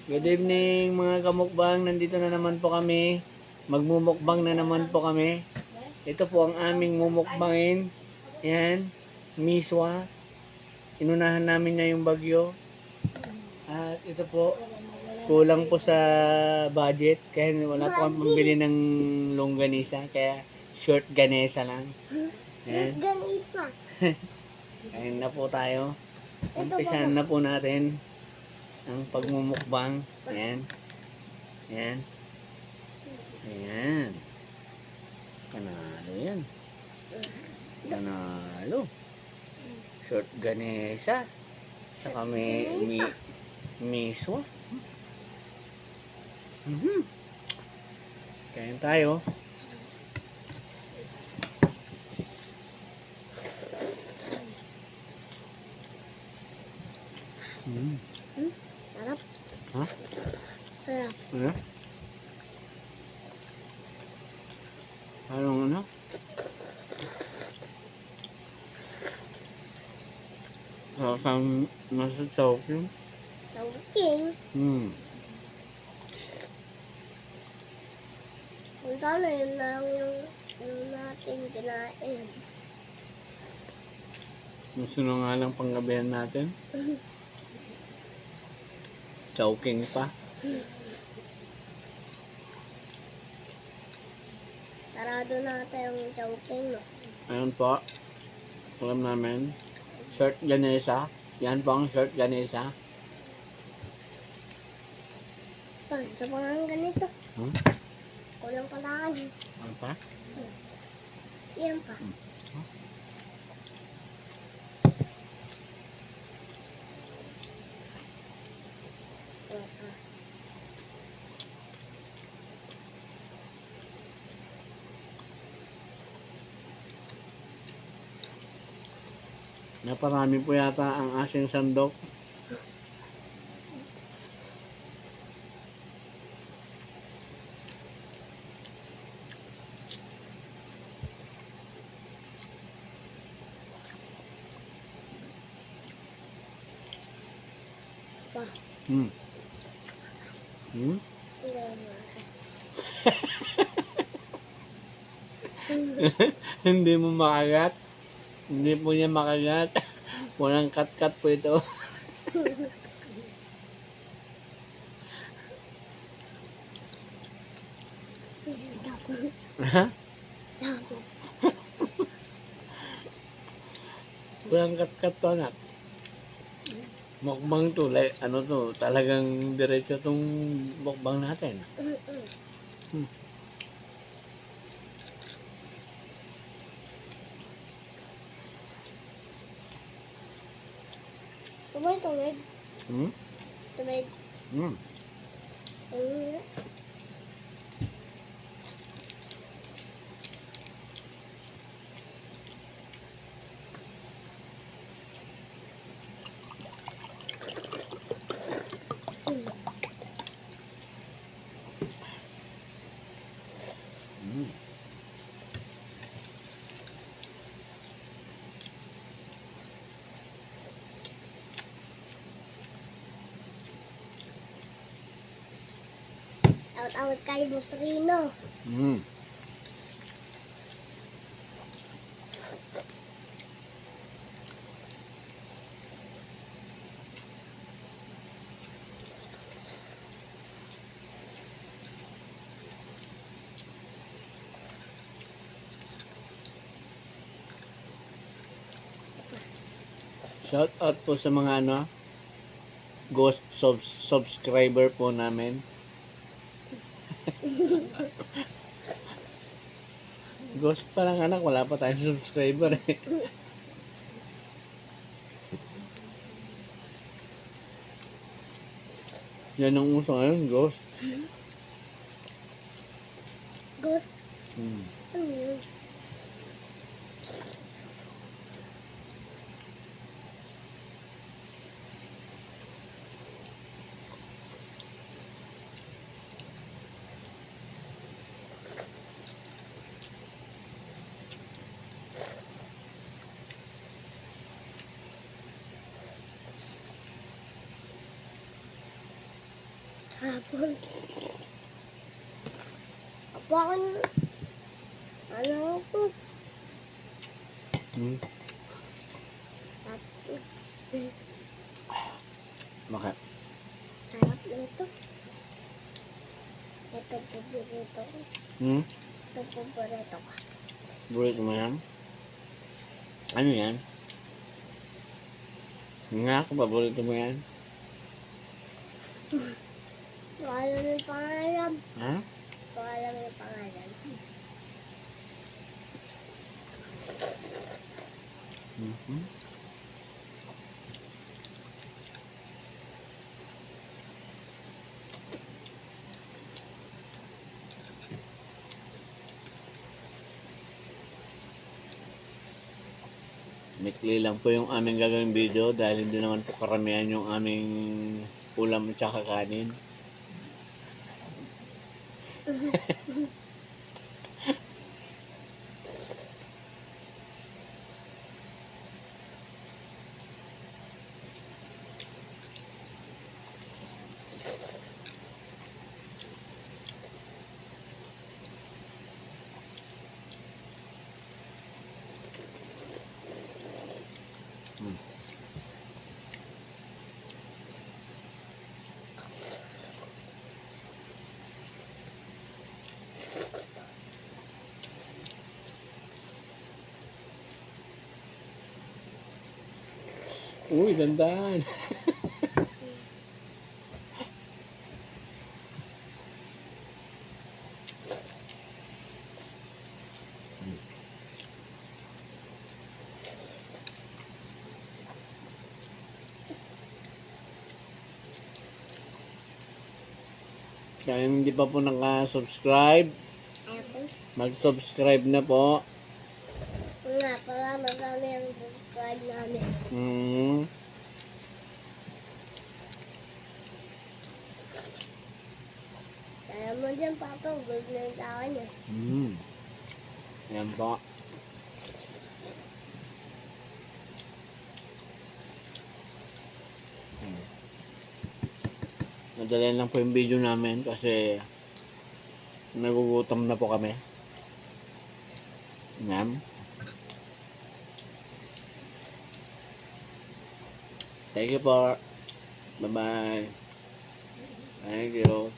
Good evening mga kamukbang. Nandito na naman po kami. Magmumukbang na naman po kami. Ito po ang aming mumukbangin. Yan. Miswa. Inunahan namin na yung bagyo. At ito po. Kulang po sa budget. Kaya wala po kami pambili ng longganisa. Kaya short ganesa lang. Yan. Ganisa. Kain na po tayo. Umpisahan na po natin ang pagmumukbang. Ayan. Ayan. Ayan. Panalo yan. Panalo. Short ganesa. Saka may miswa. Kain tayo. Sarap. Ha? Sarap. Ano? Anong ano? Sasang nasa choking. Chowking. Kung sana yun lang yung natin kinain. Gusto na nga lang panggabihan natin. Choking pa. Sarado natin yung chowking, no? Ayun po. Alam namin. Short ganesa. Yan po ang short ganesa. Sa mga ganito. Hmm? Kulang pala kan. Ano pa? Yan pa. Naparami po yata ang aking sandok. Pa. Hmm. Hmm? Hindi mo makagat. Hindi po niya makagat. Walang cut-cut po ito. Ha? Walang cut-cut to, anak. Mukbang to, like, ano to, talagang diretso tong mukbang natin. Tumay tumig. Hmm? Tumig. Hmm. Hmm. Awat-awat kay Busrino. Hmm. Shout out po sa mga ano, ghost subscriber po namin. Ghost pa lang anak, wala pa tayong subscriber eh. Yan ang uso ngayon, ghost. Ghost. Hmm. Ano yun? Hapon. Apo ako ano ko. Hmm. Hapon. Bakit? Sarap nito. Ito paborito ko. Hmm? Ito paborito ko. Burrito mo yan? Ano yan? Nga ako, paborito mo yan? Alam yung pangalan. Ha? Alam yung pangalan. Mhm. Mikli lang po yung aming gagawing video dahil hindi naman po karamihan yung aming ulam at saka kanin. Hmm. Uy, dandan. Kaya yung hindi pa po naka-subscribe, Ako. mag-subscribe na po. Nga pala marami ang subscribe namin. Hmm. Kaya mo dyan, Papa, good na yung tao niya. Hmm. Ayan po. Madali lang po yung video namin kasi nagugutom na po kami. Ayan. Thank you po. Bye-bye. Thank you.